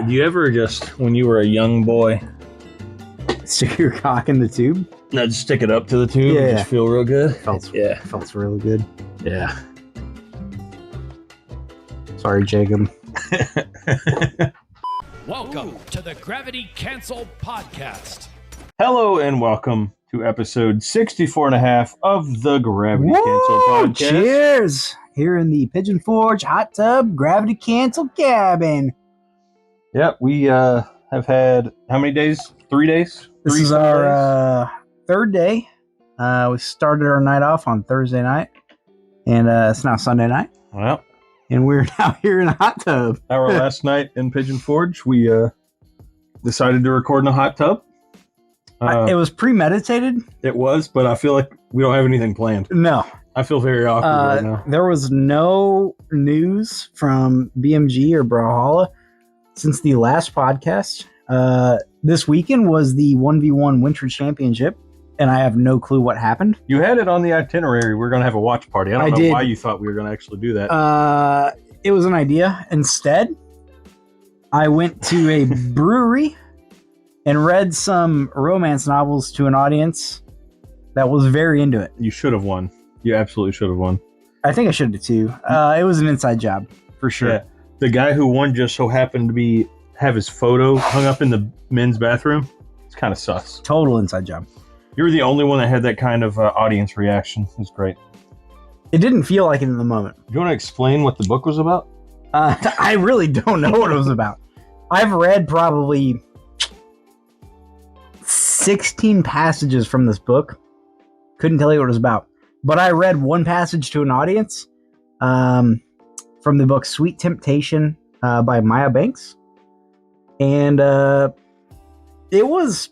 Do you ever just, when you were a young boy, stick your cock in the tube? no, just stick it up to the tube and just feel real good? Felt really good. Yeah. Sorry, Jacob. Welcome to the Gravity Cancel Podcast. Hello and welcome to episode 64 and a half of the Gravity Cancel Podcast. Cheers! Here in the Pigeon Forge Hot Tub Gravity Cancel Cabin. Yep, we have had, how many days? 3 days? This is our third day. We started our night off on Thursday night, and it's now Sunday night. Well, and we're now here in a hot tub. Our last night in Pigeon Forge, we decided to record in a hot tub. It was premeditated. It was, but I feel like we don't have anything planned. No. I feel very awkward right now. There was no news from BMG or Brawlhalla since the last podcast. This weekend was the 1v1 Winter Championship, and I have no clue what happened. You had it on the itinerary. We're going to have a watch party. I don't know why you thought we were going to actually do that. It was an idea. Instead, I went to a brewery and read some romance novels to an audience that was very into it. You should have won. You absolutely should have won. I think I should have too. It was an inside job for sure. Yeah. The guy who won just so happened to have his photo hung up in the men's bathroom. It's kind of sus. Total inside job. You were the only one that had that kind of audience reaction. It was great. It didn't feel like it in the moment. Do you want to explain what the book was about? I really don't know what it was about. I've read probably 16 passages from this book. Couldn't tell you what it was about. But I read one passage to an audience from the book Sweet Temptation by Maya Banks. And it was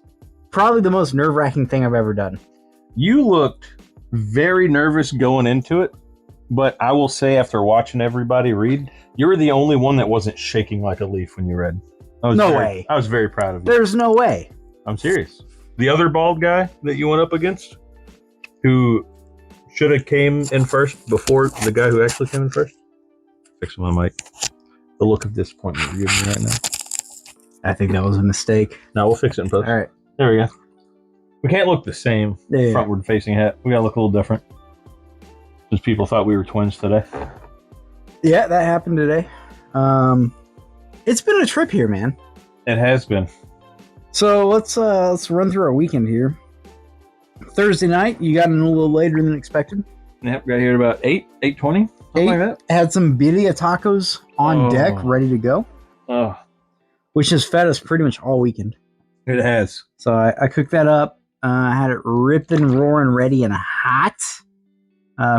probably the most nerve-wracking thing I've ever done. You looked very nervous going into it, but I will say after watching everybody read, you were the only one that wasn't shaking like a leaf when you read. No way. I was very proud of you. There's no way. I'm serious. The other bald guy that you went up against, who should have came in first before the guy who actually came in first. Fix my mic. The look of disappointment you're giving me right now. I think that was a mistake. No, we'll fix it in post. All right. There we go. We can't look the same frontward facing hat. We gotta look a little different. Because people thought we were twins today. Yeah, that happened today. It's been a trip here, man. It has been. So let's run through our weekend here. Thursday night, you got in a little later than expected. Yep, got here at about 8:20, something like that. Had some birria tacos on deck, ready to go. Oh, which has fed us pretty much all weekend. It has. So I cooked that up. I had it ripping, roaring, ready, and hot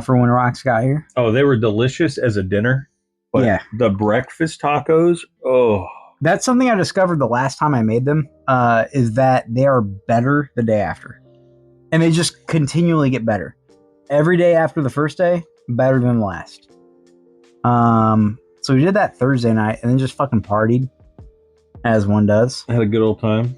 for when Rox got here. Oh, they were delicious as a dinner. But yeah. The breakfast tacos, oh. That's something I discovered the last time I made them, is that they are better the day after. And they just continually get better. Every day after the first day, better than the last. So we did that Thursday night and then just fucking partied, as one does. I had a good old time.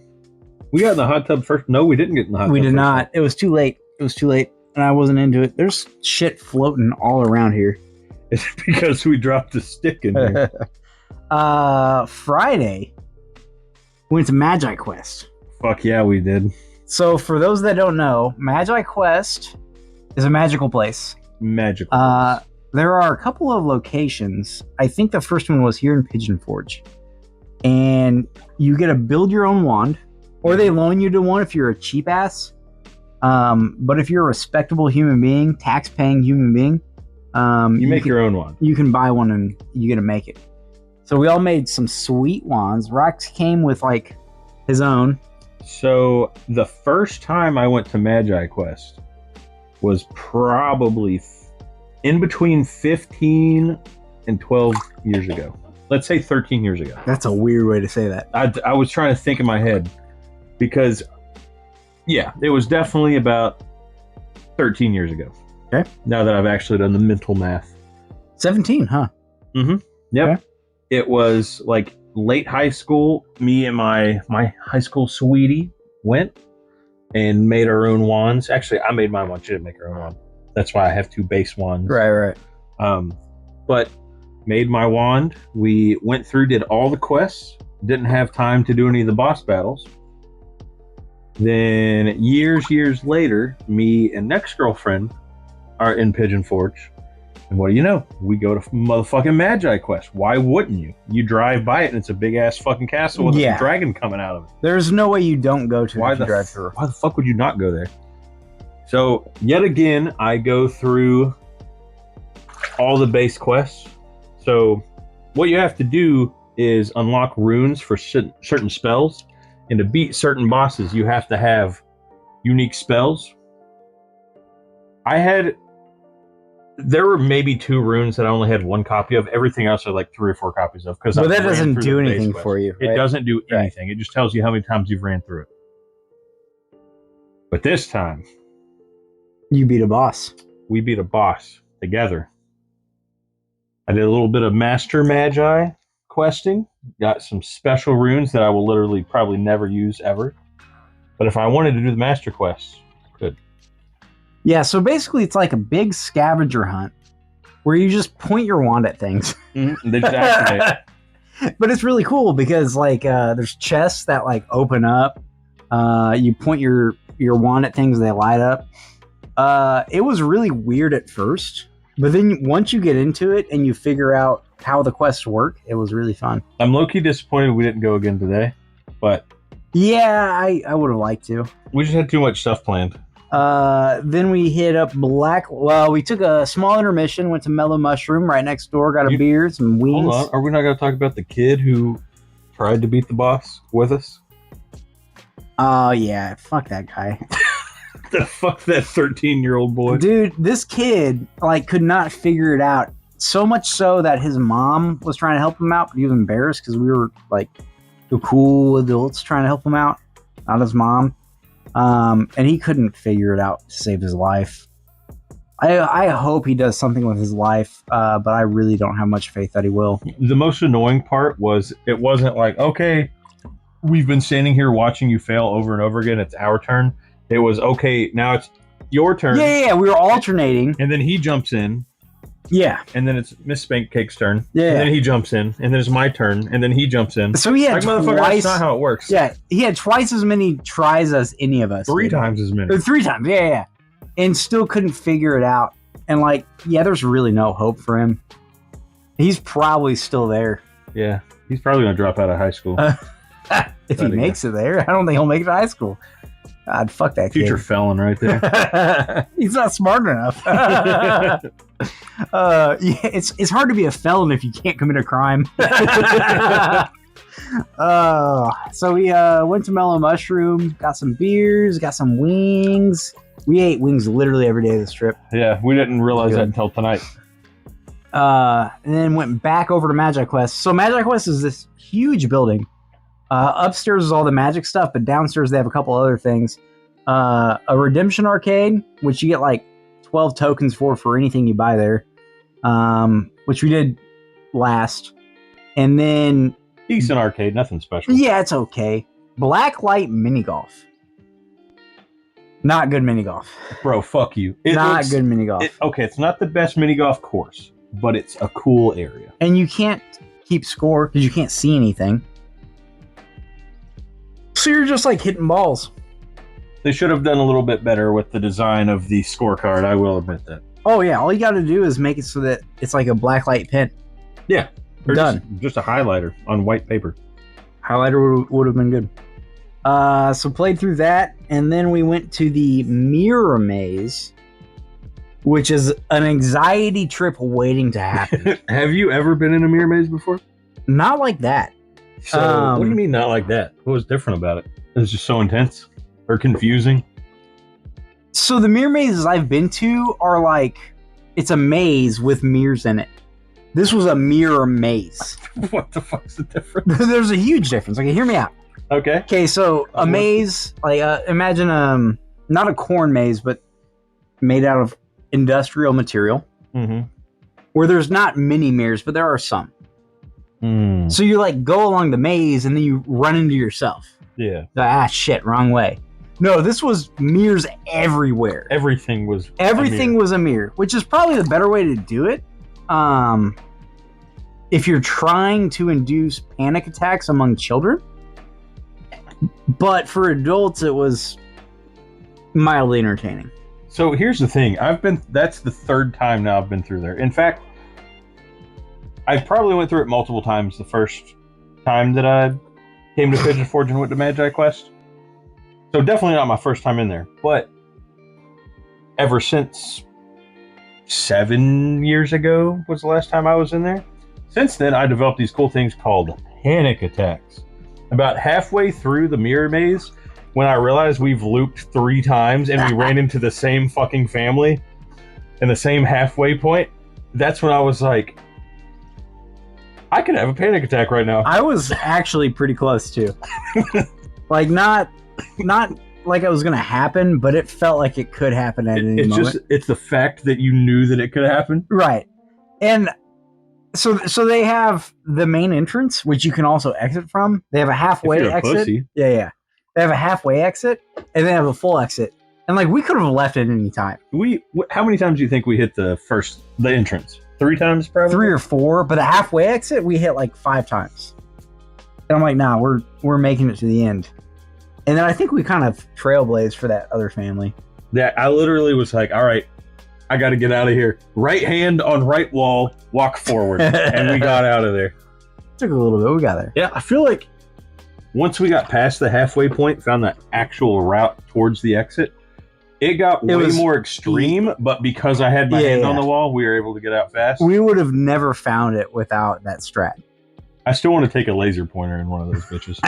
We got in the hot tub first. No, we didn't get in the hot tub. We did not. It was too late. And I wasn't into it. There's shit floating all around here. It's because we dropped a stick in here. Friday, we went to Magi Quest. Fuck yeah, we did. So for those that don't know, Magi Quest is a magical place. Magical place. There are a couple of locations. I think the first one was here in Pigeon Forge. And you get to build your own wand, or they loan you to one if you're a cheap ass. But if you're a respectable human being, tax-paying human being, you make your own wand. You can buy one and you get to make it. So we all made some sweet wands. Rox came with like his own. So the first time I went to Magi Quest was probably in between 15 and 12 years ago. Let's say 13 years ago. That's a weird way to say that. I was trying to think in my head because, yeah, it was definitely about 13 years ago. Okay. Now that I've actually done the mental math. 17, huh? Mm-hmm. Yep. Okay. It was like late high school. Me and my high school sweetie went and made our own wands. Actually, I made my wand. She didn't make her own wand. That's why I have 2 base wands. Right. But made my wand. We went through, did all the quests, didn't have time to do any of the boss battles. Then years later, me and next girlfriend are in Pigeon Forge. And what do you know? We go to motherfucking Magi Quest. Why wouldn't you? You drive by it and it's a big ass fucking castle with a dragon coming out of it. There's no way you don't go to Why it if you drive through. Why the fuck would you not go there? So yet again, I go through all the base quests. So what you have to do is unlock runes for certain spells. And to beat certain bosses, you have to have unique spells. There were maybe 2 runes that I only had 1 copy of. Everything else I like 3 or 4 copies of. But that doesn't do anything for you. Right? It doesn't do anything. It just tells you how many times you've ran through it. But this time, you beat a boss. We beat a boss together. I did a little bit of Master Magi questing. Got some special runes that I will literally probably never use ever. But if I wanted to do the Master Quests, I could. Yeah, so basically it's like a big scavenger hunt where you just point your wand at things. Mm-hmm. They just activate. But it's really cool because like there's chests that like open up. You point your wand at things, they light up. It was really weird at first, but then once you get into it and you figure out how the quests work, it was really fun. I'm low-key disappointed we didn't go again today, but yeah, I would have liked to. We just had too much stuff planned. Then we hit up we took a small intermission, went to Mellow Mushroom right next door, got a beer, some wings. Hold on, are we not going to talk about the kid who tried to beat the boss with us? Oh yeah, fuck that guy. Fuck that 13-year-old boy. Dude, this kid like could not figure it out. So much so that his mom was trying to help him out, but he was embarrassed because we were like the cool adults trying to help him out, not his mom. And he couldn't figure it out to save his life. I hope he does something with his life, but I really don't have much faith that he will. The most annoying part was it wasn't like, okay, we've been standing here watching you fail over and over again. It's our turn. It was, okay, now it's your turn. Yeah, we were alternating. And then he jumps in. Yeah. And then it's Miss Spankcake's turn. Yeah. And then he jumps in. And then it's my turn. And then he jumps in. So he had motherfucker, that's not how it works. Yeah, he had twice as many tries as any of us. 3 times as many. 3 times, yeah. And still couldn't figure it out. And like, yeah, there's really no hope for him. He's probably still there. Yeah, he's probably going to drop out of high school. If he makes it there. I don't think he'll make it to high school. God, fuck that kid. Future felon right there. He's not smart enough. Yeah, it's hard to be a felon if you can't commit a crime. So we went to Mellow Mushroom, got some beers, got some wings. We ate wings literally every day of this trip. Yeah, we didn't realize that until tonight. And then went back over to Magi Quest. So Magi Quest is this huge building. Upstairs is all the magic stuff, but downstairs they have a couple other things. A redemption arcade, which you get like 12 tokens for anything you buy there, which we did last. And then... Decent arcade, nothing special. Yeah, it's okay. Blacklight mini golf. Not good mini golf. Bro, fuck you. Not good mini golf. Okay, it's not the best mini golf course, but it's a cool area. And you can't keep score because you can't see anything. So you're just like hitting balls. They should have done a little bit better with the design of the scorecard, I will admit that. Oh yeah, all you got to do is make it so that it's like a blacklight pen. Yeah. Or done. Just a highlighter on white paper. Highlighter would have been good. So played through that, and then we went to the Mirror Maze, which is an anxiety trip waiting to happen. Have you ever been in a Mirror Maze before? Not like that. So, what do you mean not like that? What was different about it? It was just so intense or confusing? So the Mirror Mazes I've been to are like, it's a maze with mirrors in it. This was a mirror maze. What the fuck's the difference? There's a huge difference. Okay, hear me out. Okay. Okay, so a maze, like imagine not a corn maze, but made out of industrial material, where there's not many mirrors, but there are some. So you like go along the maze and then you run into yourself. Yeah. Shit, wrong way. No, this was mirrors everywhere. Everything was a mirror, which is probably the better way to do it. if you're trying to induce panic attacks among children. But for adults, it was mildly entertaining. So here's the thing. That's the third time now I've been through there. In fact, I probably went through it multiple times the first time that I came to Pigeon Forge and went to Magi Quest. So definitely not my first time in there. But ever since 7 years ago was the last time I was in there. Since then, I developed these cool things called panic attacks. About halfway through the mirror maze, when I realized we've looped 3 times and we ran into the same fucking family and the same halfway point, that's when I was like, I could have a panic attack right now. I was actually pretty close too. Like not like it was gonna happen, but it felt like it could happen at any moment. It's the fact that you knew that it could happen. Right. And so they have the main entrance, which you can also exit from. They have a halfway If you're a exit. pussy. Yeah. They have a halfway exit, and they have a full exit. And like we could have left at any time. How many times do you think we hit the entrance? 3 times probably? 3 or 4, but the halfway exit we hit like 5 times. And I'm like, nah, we're making it to the end. And then I think we kind of trailblazed for that other family. Yeah, I literally was like, all right, I got to get out of here. Right hand on right wall, walk forward. And we got out of there. Took a little bit. We got there. Yeah, I feel like once we got past the halfway point, found that actual route towards the exit, it got way more extreme. But because I had my hand on the wall, we were able to get out fast. We would have never found it without that strat. I still want to take a laser pointer in one of those bitches.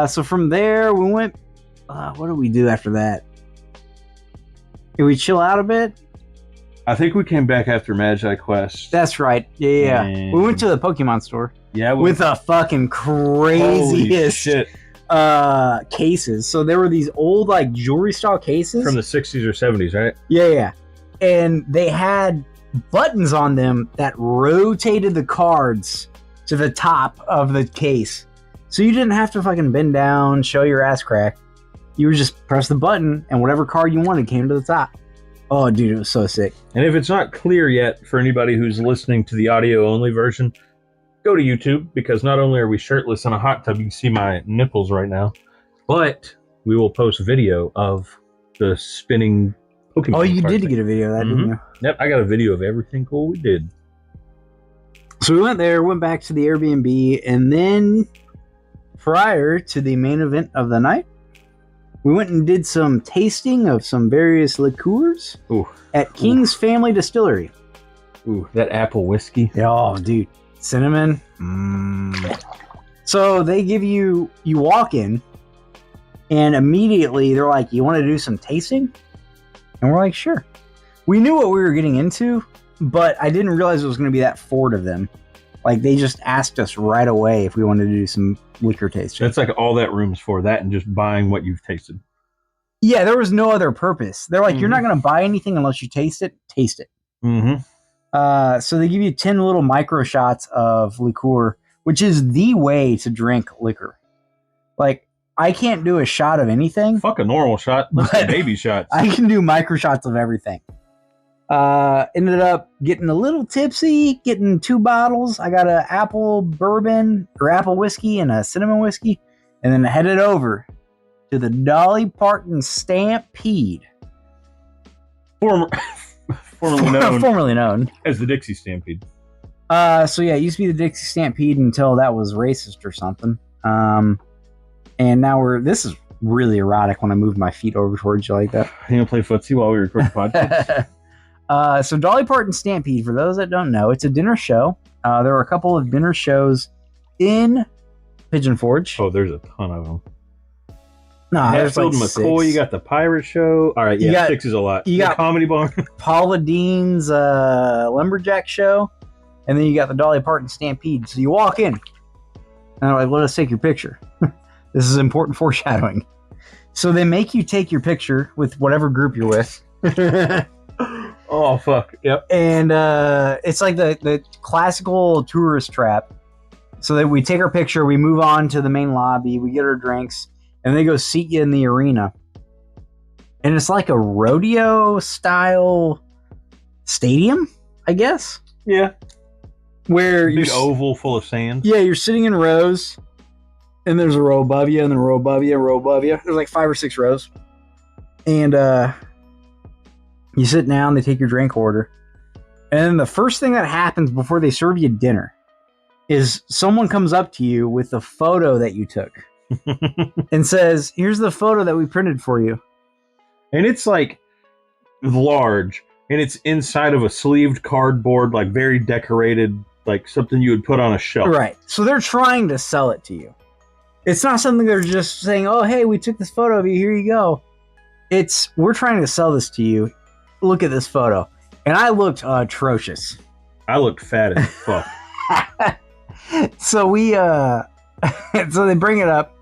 So from there, we went... what did we do after that? Did we chill out a bit? I think we came back after Magi Quest. That's right. Yeah. And... we went to the Pokemon store. Yeah. With the fucking craziest shit. Cases. So there were these old like jewelry style cases. From the 60s or 70s, right? Yeah. And they had buttons on them that rotated the cards to the top of the case. So you didn't have to fucking bend down, show your ass crack. You would just press the button and whatever card you wanted came to the top. Oh, dude, it was so sick. And if it's not clear yet for anybody who's listening to the audio only version, go to YouTube, because not only are we shirtless in a hot tub, you can see my nipples right now, but we will post video of the spinning Pokemon. Oh, you did get a video of that, didn't you? Yep, I got a video of everything cool we did. So we went there, went back to the Airbnb, and then prior to the main event of the night, we went and did some tasting of some various liqueurs at King's Family Distillery. Ooh, that apple whiskey. Oh, dude. Cinnamon. So they give you walk in, and immediately they're like, you want to do some tasting? And we're like, sure. We knew what we were getting into, but I didn't realize it was going to be that forward of them. Like, they just asked us right away if we wanted to do some liquor tasting. That's like all that room's for, that and just buying what you've tasted. Yeah, there was no other purpose. They're like, you're not going to buy anything unless you taste it. Taste it. So they give you 10 little micro shots of liqueur, which is the way to drink liquor. Like, I can't do a shot of anything. Fuck a normal shot. Let's do baby shots. I can do micro shots of everything. Ended up getting a little tipsy, getting 2 bottles. I got an apple bourbon or apple whiskey and a cinnamon whiskey, and then headed over to the Dolly Parton Stampede. Formerly known as the Dixie Stampede. So yeah, it used to be the Dixie Stampede until that was racist or something. And now this is really erotic when I move my feet over towards you like that. You gonna play footsie while we record the podcast? So Dolly Parton Stampede, for those that don't know, it's a dinner show. There were a couple of dinner shows in Pigeon Forge. Oh, there's a ton of them. No, there's like McCoy, 6. you got the Pirate Show. All right, yeah, 6 is a lot. You got Comedy Barn. Paula Dean's Lumberjack Show, and then you got the Dolly Parton Stampede. So you walk in, and they're like, let us take your picture. This is important foreshadowing. So they make you take your picture with whatever group you're with. Oh, fuck. Yep. And it's like the classical tourist trap. So that we take our picture, we move on to the main lobby, we get our drinks, and they go seat you in the arena. And it's like a rodeo style stadium, I guess. Yeah. where Big you're oval full of sand. yeah, you're sitting in rows, and there's a row above you, and then a row above you, a row above you. There's like 5 or 6 rows, and you sit down. They take your drink order, and then the first thing that happens before they serve you dinner is someone comes up to you with the photo that you took and says, "Here's the photo that we printed for you." And it's like large, and it's inside of a sleeved cardboard, like very decorated, like something you would put on a shelf. Right. So they're trying to sell it to you. It's not something they're just saying, "Oh, hey, we took this photo of you. Here you go." It's, we're trying to sell this to you. Look at this photo. And I looked atrocious. I looked fat as fuck. So we, so they bring it up.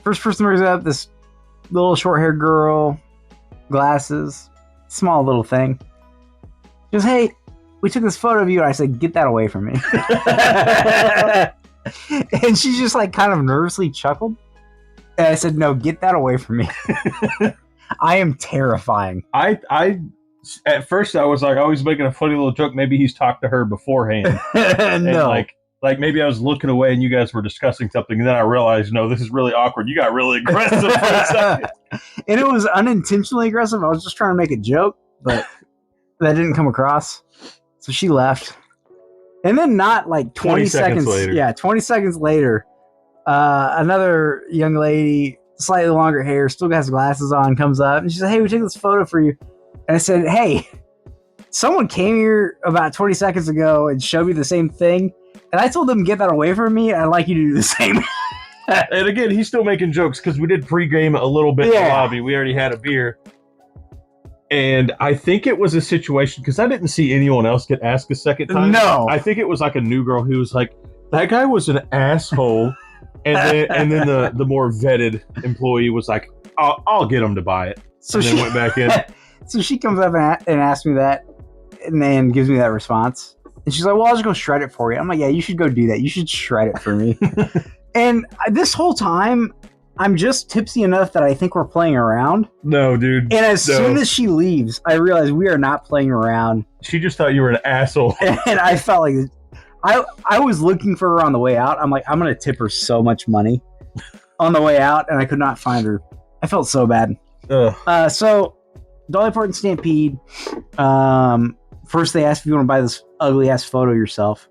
First person brings it up, this little short-haired girl, glasses, small little thing. She goes, "Hey, we took this photo of you." And I said, "Get that away from me." And she just like kind of nervously chuckled. And I said, "No, get that away from me." I am terrifying. I at first I was like, I was making a funny little joke. Maybe he's talked to her beforehand. And No. like maybe I was looking away and you guys were discussing something, and then I realized, no, this is really awkward. You got really aggressive for a second. And it was unintentionally aggressive. I was just trying to make a joke, but that didn't come across. So she left. And then not like 20 seconds later. Yeah, 20 seconds later, another young lady, slightly longer hair, still has glasses on, comes up and she said, "Hey, we took this photo for you." And I said, "Hey, someone came here about 20 seconds ago and showed me the same thing. And I told them to get that away from me. I'd like you to do the same." And again, he's still making jokes because we did pregame a little bit in the Yeah. lobby. We already had a beer. And I think it was a situation, because I didn't see anyone else get asked a second time. No. I think it was like a new girl who was like, "That guy was an asshole." And then the more vetted employee was like, I'll get him to buy it. So And then she went back in. So she comes up and asks me that, and then gives me that response. And she's like, "Well, I'll just go shred it for you." I'm like, "Yeah, you should go do that. You should shred it for me." And this whole time, I'm just tipsy enough that I think we're playing around. No, dude. And as No. soon as she leaves, I realize we are not playing around. She just thought you were an asshole. And I felt like I was looking for her on the way out. I'm like, I'm going to tip her so much money on the way out, and I could not find her. I felt so bad. Ugh. So Dolly Parton Stampede. First they ask if you want to buy this ugly ass photo yourself,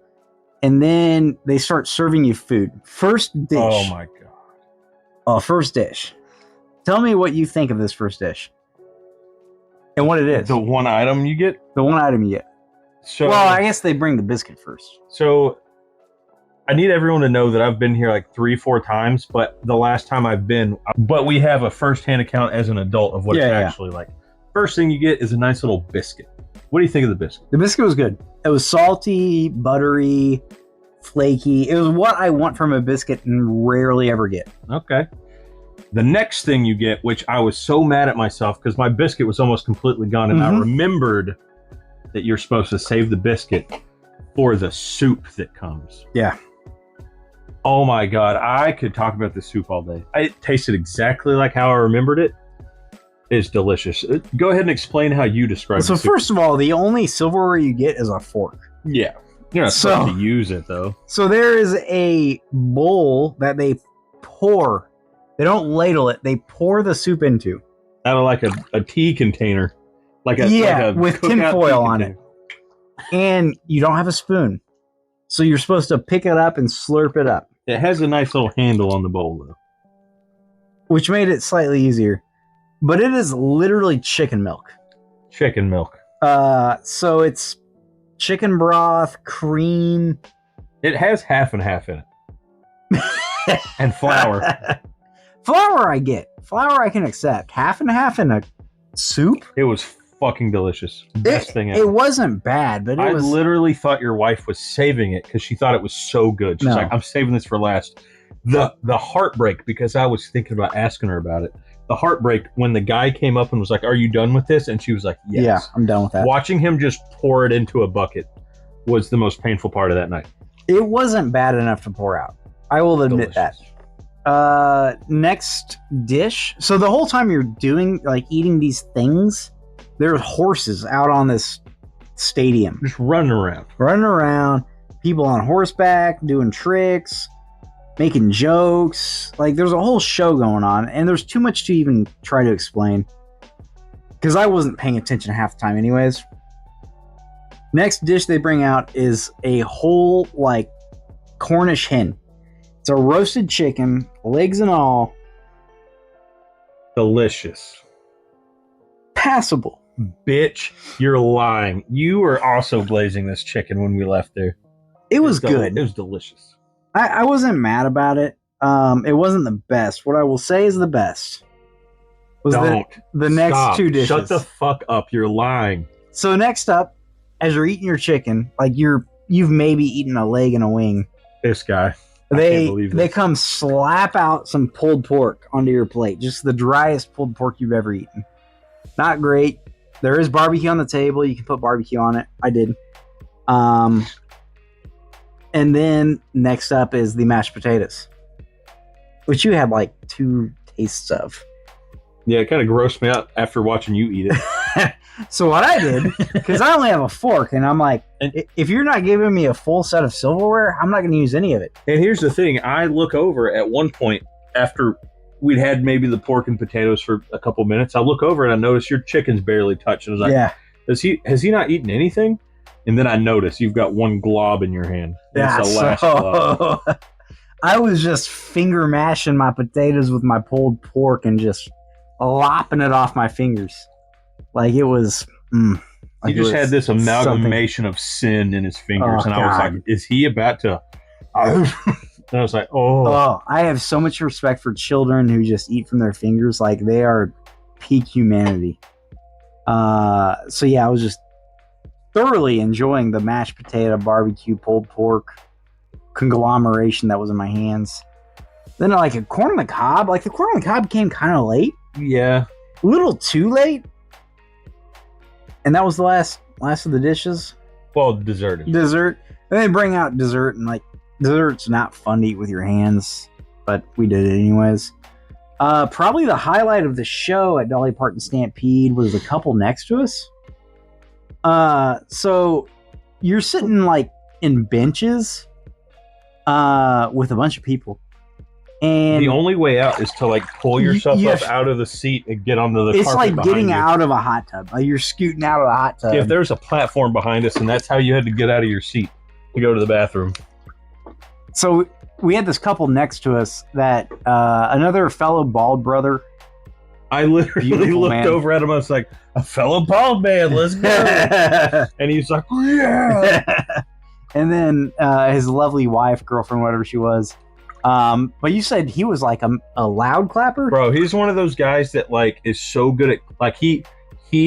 and then they start serving you food. First dish. Oh my god. Oh, first dish. Tell me what you think of this first dish and what it is. The one item you get. The one item you get. So Well, I guess they bring the biscuit first. So I need everyone to know that I've been here like 3-4 times, but the last time I've been, but we have a first-hand account as an adult of what it's actually like. First thing you get is a nice little biscuit. What do you think of the biscuit? The biscuit was good. It was salty, buttery, flaky. It was what I want from a biscuit and rarely ever get. Okay. The next thing you get, which I was so mad at myself because my biscuit was almost completely gone, and I remembered that you're supposed to save the biscuit for the soup that comes. Yeah. Oh my god, I could talk about this soup all day. It tasted exactly like how I remembered it. It's delicious. Go ahead and explain how you describe it. So first of all, the only silverware you get is a fork. Yeah. You're not supposed to use it, though. So there is a bowl that they pour. They don't ladle it. They pour the soup into. Out of like a tea container. With cookout tinfoil tea on container. it. And you don't have a spoon. So you're supposed to pick it up and slurp it up. It has a nice little handle on the bowl, though. Which made it slightly easier. But it is literally chicken milk. Chicken milk. So it's chicken broth, cream. It has half and half in it. And flour. Flour I get. Flour I can accept. Half and half in a soup? It was fucking delicious. Best thing ever. It wasn't bad, but I literally thought your wife was saving it because she thought it was so good. She's like, "I'm saving this for last." The heartbreak, because I was thinking about asking her about it. The heartbreak when the guy came up and was like, "Are you done with this?" And she was like, "Yes." Yeah, I'm done with that. Watching him just pour it into a bucket was the most painful part of that night. It wasn't bad enough to pour out. I will admit Delicious. that. Next dish. So the whole time you're eating these things, there's horses out on this stadium. Just running around. Running around, people on horseback doing tricks, making jokes. Like, there's a whole show going on, and there's too much to even try to explain because I wasn't paying attention half the time anyways. Next dish they bring out is a whole, like, Cornish hen. It's a roasted chicken, legs and all. Delicious. Passable. Bitch, you're lying. You were also glazing this chicken when we left there. It was good. It was delicious. I wasn't mad about it. It wasn't the best. What I will say is the best was the next Stop. two dishes. Shut the fuck up. You're lying. So next up, as you're eating your chicken, like you've maybe eaten a leg and a wing. This guy. I can't believe this. They come slap out some pulled pork onto your plate. Just the driest pulled pork you've ever eaten. Not great. There is barbecue on the table. You can put barbecue on it. I did. And then next up is the mashed potatoes, which you had like 2 tastes of. Yeah, it kind of grossed me out after watching you eat it. So what I did, because I only have a fork, and I'm like, if you're not giving me a full set of silverware, I'm not going to use any of it. And here's the thing. I look over at one point after we'd had maybe the pork and potatoes for a couple minutes. I look over and I notice your chicken's barely touched. And I was like, yeah. Has he not eaten anything? And then I notice you've got one glob in your hand. Yeah, it's the last glob. I was just finger mashing my potatoes with my pulled pork and just lopping it off my fingers. Like it was... He just had this amalgamation of sin in his fingers. And I was like, is he about to... And I was like, oh. I have so much respect for children who just eat from their fingers. Like they are peak humanity. So yeah, I was just thoroughly enjoying the mashed potato, barbecue, pulled pork conglomeration that was in my hands. Then like a corn on the cob. Like the corn on the cob came kind of late. Yeah. A little too late. And that was the last of the dishes. Well, dessert. And they bring out dessert, and like dessert's not fun to eat with your hands, but we did it anyways. Probably the highlight of the show at Dolly Parton Stampede was the couple next to us. So you're sitting like in benches with a bunch of people. And the only way out is to like pull yourself up out of the seat and get onto the carpet. It's like getting you. out of a hot tub. Like you're scooting out of a hot tub. If there's a platform behind us and that's how you had to get out of your seat to go to the bathroom. So we had this couple next to us that another fellow bald brother. I literally looked over at him. I was like, a fellow bald man, let's go. And he's like, oh, yeah. And then his lovely wife, girlfriend, whatever she was. But you said he was like a loud clapper? Bro, he's one of those guys that like is so good at like he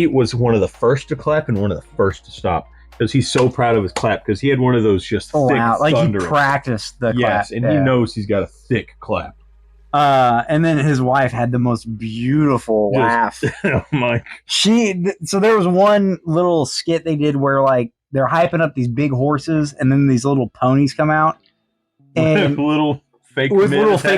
was one of the first to clap and one of the first to stop because he's so proud of his clap because he had one of those just thick like thunderous. He practiced the clap. Yes, and he knows he's got a thick clap. And then his wife had the most beautiful laugh. Oh my! So there was one little skit they did where like they're hyping up these big horses and then these little ponies come out and little fake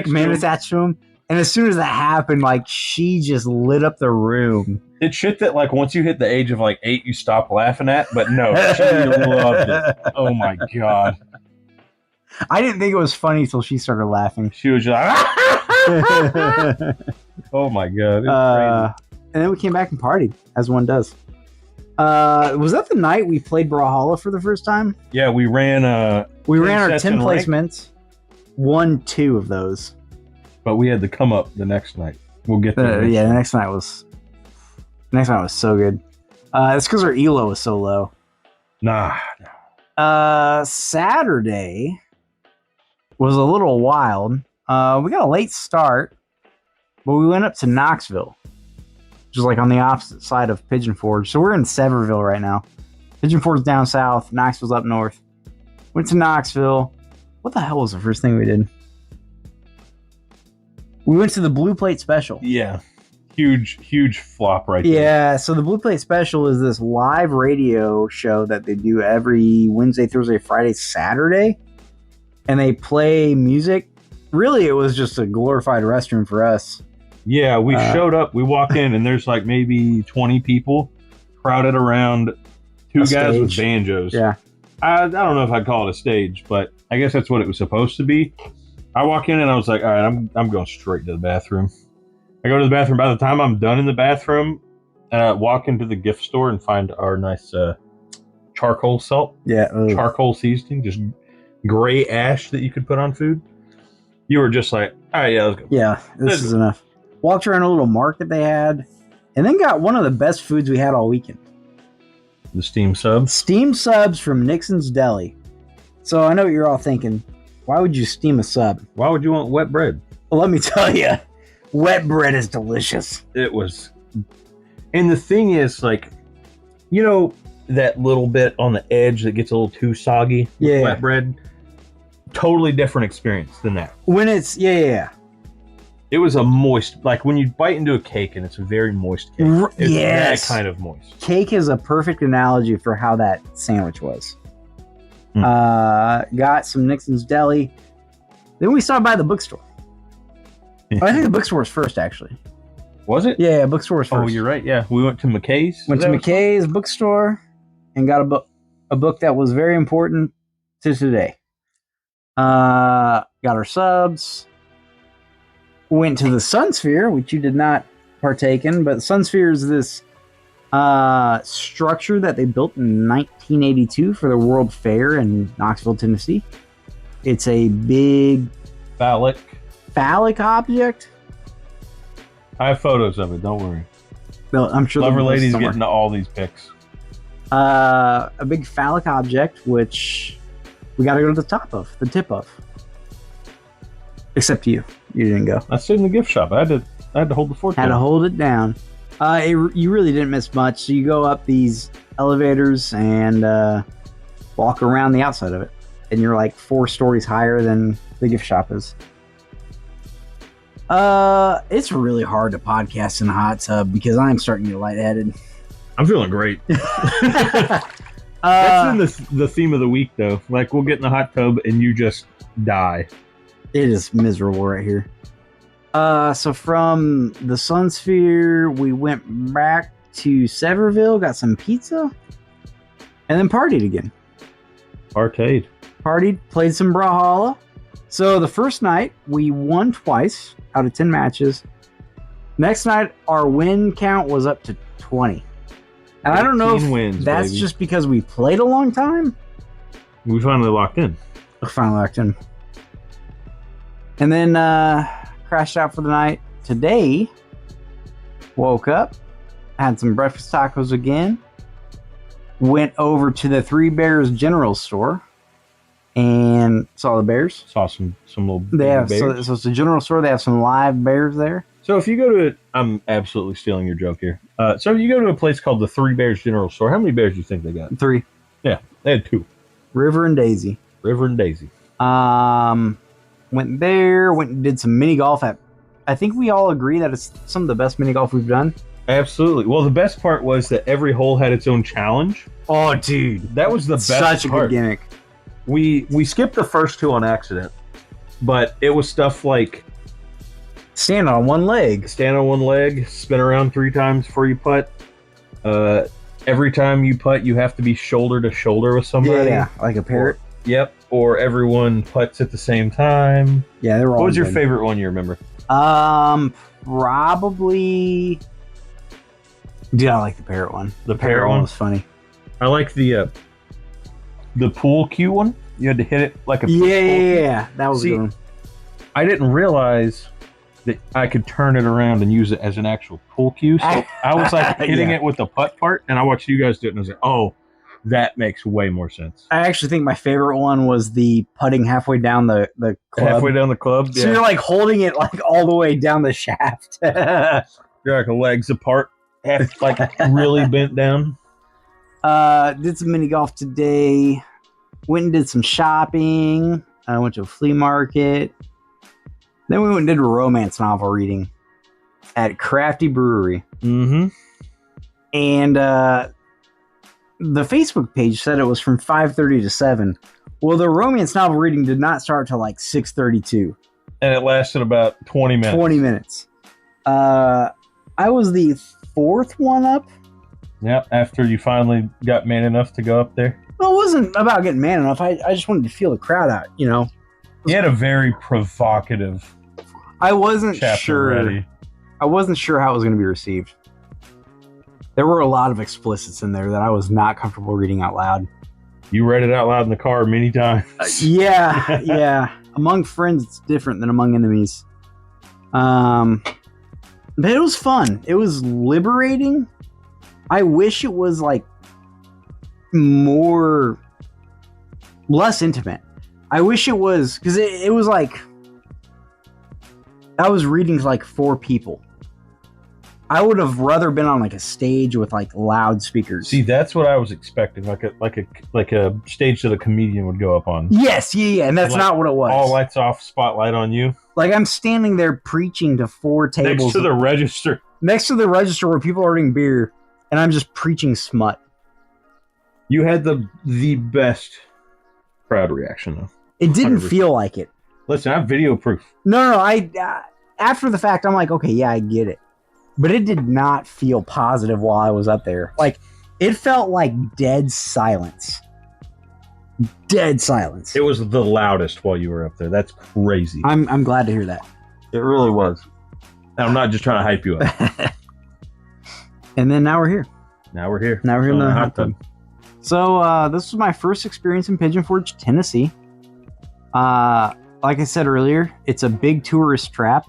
men attached to them. And as soon as that happened, like she just lit up the room. It's shit that like once you hit the age of like 8, you stop laughing at. But no, she loved it. Oh my god! I didn't think it was funny until she started laughing. She was just like, oh my god! It was crazy. And then we came back and partied, as one does. Was that the night we played Brawlhalla for the first time? Yeah, we ran our 10 placements. Won 2 of those. But we had to come up the next night. We'll get there. The next night was so good. It's because our ELO was so low. Nah. Saturday was a little wild. We got a late start, but we went up to Knoxville, which is like on the opposite side of Pigeon Forge. So we're in Sevierville right now. Pigeon Forge's down south. Knoxville's up north. Went to Knoxville. What the hell was the first thing we did? We went to the Blue Plate Special. Yeah. Huge flop right there. Yeah, so the Blue Plate Special is this live radio show that they do every Wednesday, Thursday, Friday, Saturday. And they play music. Really, it was just a glorified restroom for us. Yeah, we showed up. We walked in, and there's like maybe 20 people crowded around 2 guys with banjos. Yeah. I don't know if I'd call it a stage, but I guess that's what it was supposed to be. I walk in and I was like, all right, I'm going straight to the bathroom. I go to the bathroom. By the time I'm done in the bathroom, I walk into the gift store and find our nice charcoal salt. Yeah. Charcoal seasoning, just gray ash that you could put on food. You were just like, all right, yeah, let's go. Yeah, this is enough. Walked around a little market they had, and then got one of the best foods we had all weekend. The steam subs. Steam subs from Nixon's Deli. So I know what you're all thinking. Why would you steam a sub? Why would you want wet bread? Well, let me tell you, wet bread is delicious. It was. And the thing is, like, you know, that little bit on the edge that gets a little too soggy with wet bread? Totally different experience than that. When it's, yeah. It was a moist, like when you bite into a cake and it's a very moist cake. It's that kind of moist. Cake is a perfect analogy for how that sandwich was. Got some Nixon's Deli. Then we stopped by the bookstore. I think the bookstore was first, actually. Was it? Yeah, bookstore was first. Oh, you're right. Yeah, we went to McKay's. Went to McKay's bookstore and got a book that was very important to today. Got our subs. Went to the Sunsphere, which you did not partake in, but the Sunsphere is this structure that they built in 1982 for the World Fair in Knoxville, Tennessee. It's a big phallic object. I have photos of it. Don't worry. Well, I'm sure Lover Lady's getting all these pics. A big phallic object, which we got to go to the tip of. Except you didn't go. I stayed in the gift shop. I had to hold the fort. Had to hold it down. You really didn't miss much. So you go up these elevators and walk around the outside of it, and you're like 4 stories higher than the gift shop is. It's really hard to podcast in a hot tub because I'm starting to get lightheaded. I'm feeling great. That's in the theme of the week, though. Like, we'll get in the hot tub and you just die. It is miserable right here. So from the Sunsphere, we went back to Sevierville, got some pizza, and then partied again. Partied, played some Brawlhalla. So the first night, we won twice out of 10 matches. Next night, our win count was up to 20. And I don't know if that's just because we played a long time. We finally locked in. And then crashed out for the night. Today, woke up, had some breakfast tacos again, went over to the Three Bears General Store and saw the bears. Saw some little bears. So it's a general store. They have some live bears there. So if you go to I'm absolutely stealing your joke here. So if you go to a place called the Three Bears General Store, how many bears do you think they got? 3. Yeah, they had 2. River and Daisy. Went there, went and did some mini golf at. I think we all agree that it's some of the best mini golf we've done. Absolutely. Well, the best part was that every hole had its own challenge. Oh, dude, that was the best part. Such a good gimmick. We skipped the first 2 on accident, but it was stuff like stand on one leg, spin around 3 times before you putt. Every time you putt, you have to be shoulder to shoulder with somebody. Yeah, like a parrot. Yep. Or everyone putts at the same time. Yeah, they were all What was your good. favorite one you remember? Probably. Dude, I like the parrot one. The parrot one was funny. I like the pool cue one. You had to hit it like a pool Yeah, that was a good one. I didn't realize that I could turn it around and use it as an actual pool cue. So I was like hitting it with the putt part, and I watched you guys do it, and I was like, oh, that makes way more sense. I actually think my favorite one was the putting halfway down the club. Halfway down the club? So you're like holding it like all the way down the shaft. You're like legs apart, half like really bent down. Did some mini golf today. Went and did some shopping. I went to a flea market. Then we went and did a romance novel reading at Crafty Brewery. Mm-hmm. And the Facebook page said it was from 5:30 to 7. Well, the romance novel reading did not start till like 6:32. And it lasted about 20 minutes. 20 minutes. I was the 4th one up. Yep, after you finally got man enough to go up there. Well, it wasn't about getting man enough. I just wanted to feel the crowd out, you know. He had a very provocative I wasn't chapter sure. ready. I wasn't sure how it was going to be received. There were a lot of explicits in there that I was not comfortable reading out loud. You read it out loud in the car many times. Yeah. Among friends, it's different than among enemies. But it was fun. It was liberating. I wish it was like less intimate. I wish it was, because it was like I was reading to like 4 people. I would have rather been on like a stage with like loudspeakers. See, that's what I was expecting, like a stage that a comedian would go up on. Yes, yeah, and that's not what it was. All lights off, spotlight on you. Like I'm standing there preaching to 4 tables Next to the register. Next to the register where people are ordering beer, and I'm just preaching smut. You had the best crowd reaction, though. It didn't 100%. feel like it. Listen, I have video proof. No. After the fact, I'm like, okay, yeah, I get it. But it did not feel positive while I was up there. Like, it felt like dead silence. Dead silence. It was the loudest while you were up there. That's crazy. I'm glad to hear that. It really was. And I'm not just trying to hype you up. And then now we're here. Now we're here. Now we're in the hot tub. tub. So this was my first experience in Pigeon Forge, Tennessee. Like I said earlier, it's a big tourist trap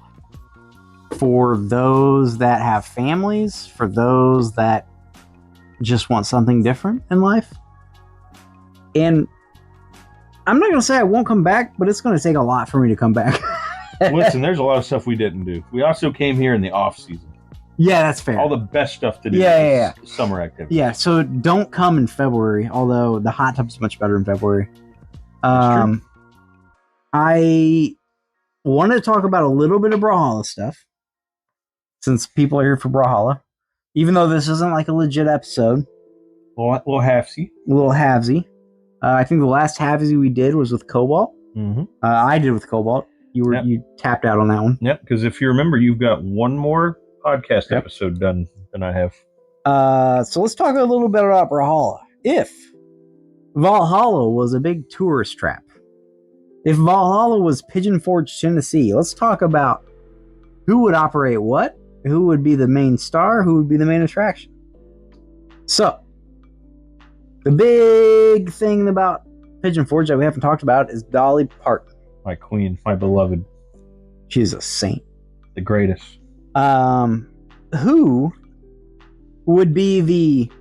for those that have families, for those that just want something different in life. And I'm not going to say I won't come back, but it's going to take a lot for me to come back. Listen, there's a lot of stuff we didn't do. We also came here in the off season. Yeah, that's fair. All the best stuff to do Yeah. is summer activity. Yeah, so don't come in February, although the hot tub's much better in February. That's true. I wanted to talk about a little bit of Brawlhalla stuff, since people are here for Brawlhalla. Even though this isn't like a legit episode. Little halfsy. A little halvesy. I think the last halvesy we did was with Cobalt. Mm-hmm. I did with Cobalt. You tapped out on that one. Yep, because if you remember, you've got one more podcast episode done than I have. So let's talk a little bit about Brawlhalla. If Valhalla was a big tourist trap, if Valhalla was Pigeon Forge, Tennessee, let's talk about who would operate what, who would be the main star, who would be the main attraction. So, the big thing about Pigeon Forge that we haven't talked about is Dolly Parton. My queen, my beloved. She's a saint. The greatest. Who would be the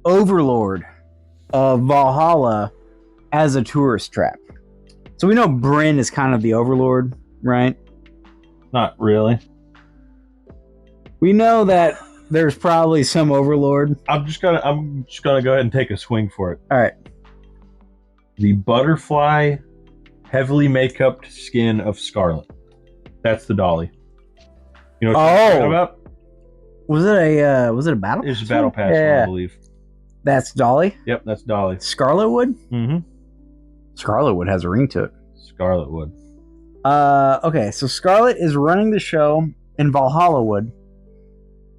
overlord of Valhalla as a tourist trap? So we know Bryn is kind of the overlord, right? Not really. We know that there's probably some overlord. I'm just gonna go ahead and take a swing for it. All right. The butterfly, heavily make-upped skin of Scarlet. That's the Dolly. You know what I'm talking about? Was it a battle? It was a battle pass, I believe. That's Dolly. Yep, that's Dolly. Scarletwood. Mm-hmm. Scarletwood has a ring to it. Scarletwood. Okay, so Scarlet is running the show in Valhallawood.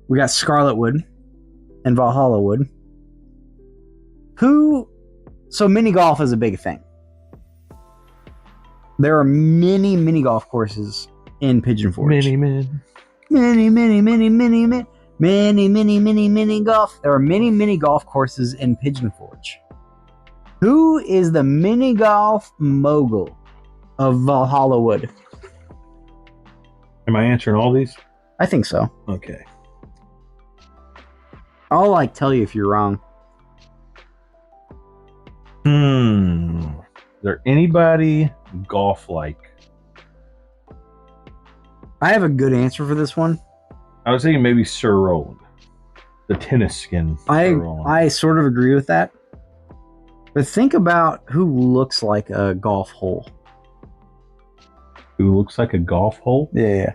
We got Scarletwood and Valhallawood. So mini golf is a big thing. There are many golf courses in Pigeon Forge. Mini golf. There are many golf courses in Pigeon Forge. Who is the mini golf mogul of Valhallawood? Am I answering all these? I think so. Okay. I'll tell you if you're wrong. Is there anybody golf-like? I have a good answer for this one. I was thinking maybe Sir Roland. The tennis skin. Sir Roland. I sort of agree with that. But think about who looks like a golf hole. Who looks like a golf hole? Yeah.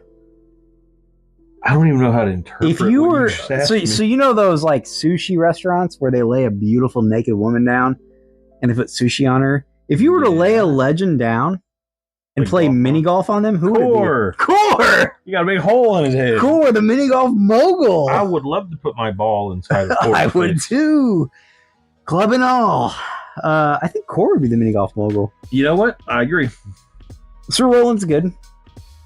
I don't even know how to interpret. If you were so you know those sushi restaurants where they lay a beautiful naked woman down and they put sushi on her. If you were to lay a legend down and play mini golf on them, who would it be? Core! You got a big hole in his head. Core, the mini golf mogul. I would love to put my ball inside of Core. I would too. Club and all. I think Core would be the mini golf mogul. You know what? I agree. Sir Roland's good.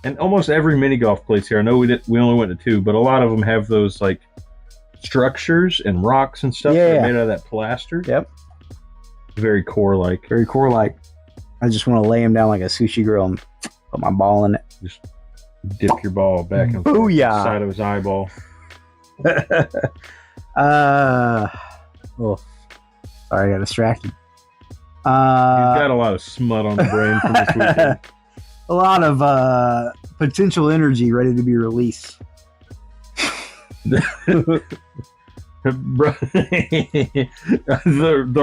And almost every mini golf place here, I know we only went to 2, but a lot of them have those like structures and rocks and stuff that are made out of that plaster. Yep. Very Core-like. Very Core-like. I just want to lay him down like a sushi grill and put my ball in it. Just dip your ball back and forth inside of his eyeball. Oh, sorry, I got distracted. He's got a lot of smut on the brain from this weekend. A lot of potential energy ready to be released. the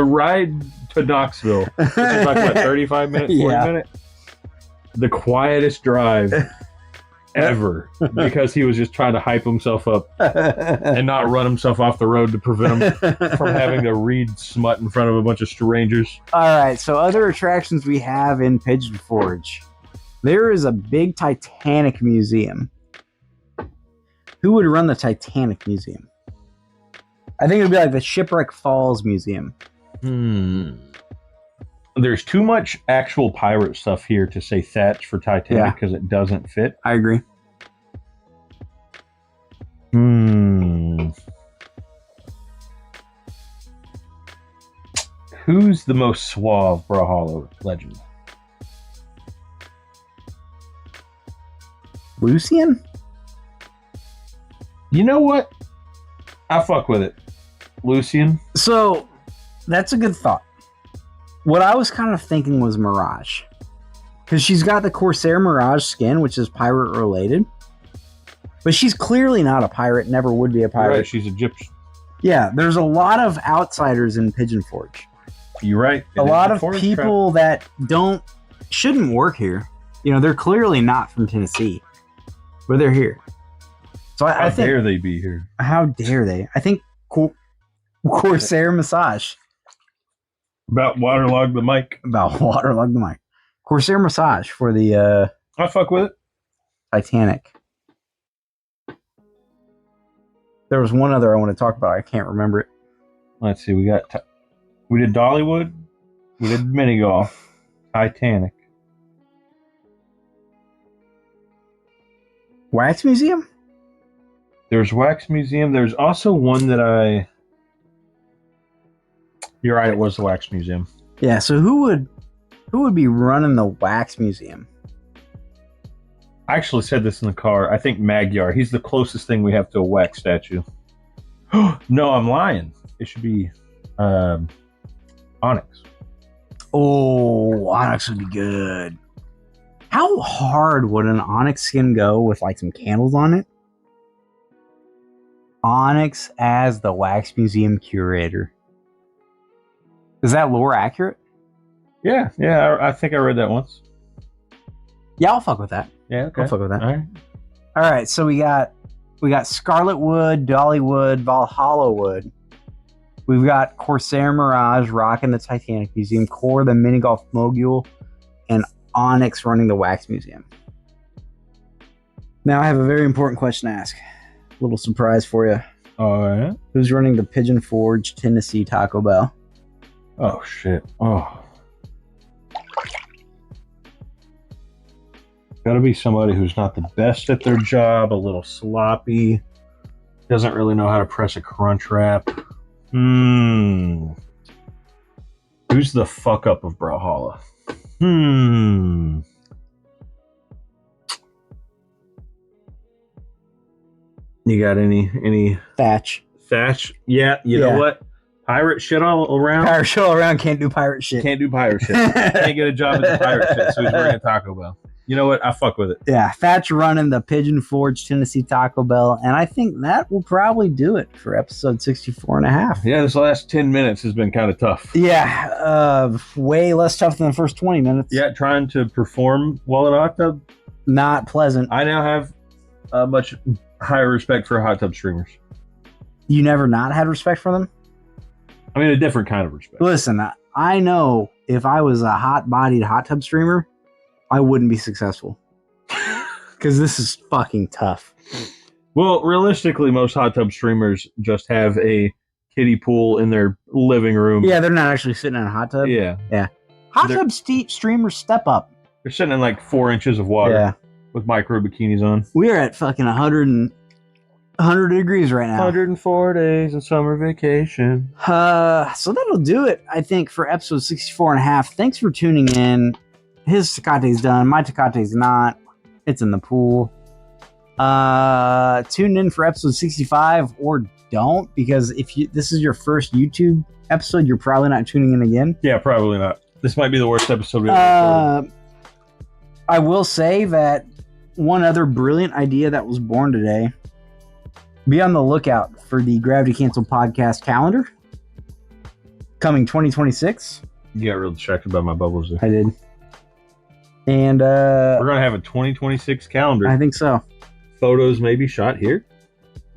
ride to Knoxville. This is like what, 35 minutes, 40 minutes? The quietest drive ever, because he was just trying to hype himself up and not run himself off the road to prevent him from having to read smut in front of a bunch of strangers. All right, so other attractions we have in Pigeon Forge. There is a big Titanic museum. Who would run the Titanic museum? I think it would be like the Shipwreck Falls Museum. There's too much actual pirate stuff here to say Thatch for Titanic because it doesn't fit. I agree. Who's the most suave Brawlhalla legend? Lucian? You know what? I fuck with it. Lucian. So, that's a good thought. What I was kind of thinking was Mirage. Because she's got the Corsair Mirage skin, which is pirate related. But she's clearly not a pirate, never would be a pirate. Right, she's Egyptian. Yeah, there's a lot of outsiders in Pigeon Forge. You're right. A lot of people that shouldn't work here. You know, they're clearly not from Tennessee. But they're here. So I think, how dare they be here? How dare they? I think Corsair Massage. About waterlog the mic. About waterlog the mic. Corsair Massage for the I fuck with it. Titanic. There was one other I want to talk about. I can't remember it. Let's see. We did Dollywood. We did mini golf. Titanic. Wax Museum? There's Wax Museum. There's also one that You're right, it was the Wax Museum. Yeah, so who would be running the Wax Museum? I actually said this in the car. I think Magyar. He's the closest thing we have to a wax statue. No, I'm lying. It should be Onyx. Oh, Onyx would be good. How hard would an Onyx skin go with like some candles on it? Onyx as the Wax Museum curator. Is that lore accurate? Yeah, I think I read that once. Yeah, I'll fuck with that. Yeah, okay. I'll fuck with that. All right. All right, so we got Scarlet Wood, Dollywood, Brawlhalla Wood. We've got Corsair Mirage rocking the Titanic Museum, Core the mini golf mogul, and Onyx running the Wax Museum. Now I have a very important question to ask. A little surprise for you. All right. Who's running the Pigeon Forge Tennessee Taco Bell? Oh shit. Oh. Gotta be somebody who's not the best at their job, a little sloppy, doesn't really know how to press a crunch wrap. Who's the fuck up of Brawlhalla? You got any Thatch? Yeah, you know what? Pirate shit all around. Pirate shit all around, can't do pirate shit. Can't do pirate shit. Can't get a job at the pirate shit, so he's running a Taco Bell. You know what? I fuck with it. Yeah, Thatch running the Pigeon Forge Tennessee Taco Bell, and I think that will probably do it for episode 64 and a half. Yeah, this last 10 minutes has been kind of tough. Yeah, way less tough than the first 20 minutes. Yeah, trying to perform well in a hot tub. Not pleasant. I now have a much higher respect for hot tub streamers. You never not had respect for them? I mean, a different kind of respect. Listen, I know if I was a hot-bodied hot tub streamer, I wouldn't be successful. Because this is fucking tough. Well, realistically, most hot tub streamers just have a kiddie pool in their living room. Yeah, they're not actually sitting in a hot tub. Yeah. Hot They're- tub streamers step up. They're sitting in like 4 inches of water Yeah. with micro bikinis on. We are at fucking 100 degrees right now. 104 days in summer vacation. So that'll do it, I think, for episode 64 and a half. Thanks for tuning in. His Tecate's done. My Tecate's not. It's in the pool. Tune in for episode 65 or don't, because if this is your first YouTube episode, you're probably not tuning in again. Yeah, probably not. This might be the worst episode we've ever recorded. I will say that one other brilliant idea that was born today. Be on the lookout for the Gravity Cancel podcast calendar coming 2026. You got real distracted by my bubbles there. I did. And We're going to have a 2026 calendar. I think so. Photos may be shot here.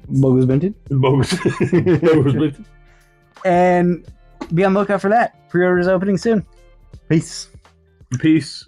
Bogus Minted. Bogus. Bogus. And be on the lookout for that. Pre-orders opening soon. Peace. Peace.